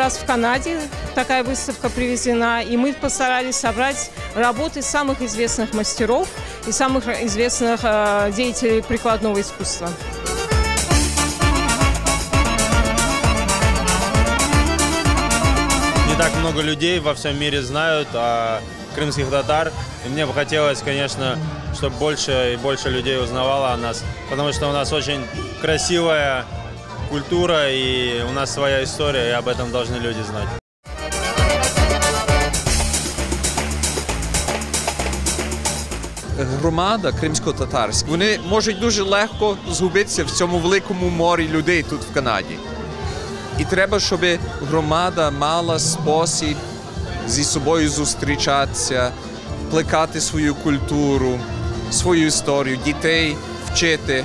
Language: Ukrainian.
раз в Канаде такая выставка привезена, и мы постарались собрать работы самых известных мастеров и самых известных деятелей прикладного искусства. Не так много людей во всем мире знают о крымских татар. И мне бы хотелось, конечно, чтобы больше и больше людей узнавало о нас, потому что у нас очень красивая культура, и у нас своя история, и об этом должны люди знать. Громада кримсько-татарська, вони можуть дуже легко згубитися в цьому великому морі людей тут в Канаді. І треба, щоб громада мала спосіб зі собою зустрічатися, плекати свою культуру, свою історію, дітей вчити.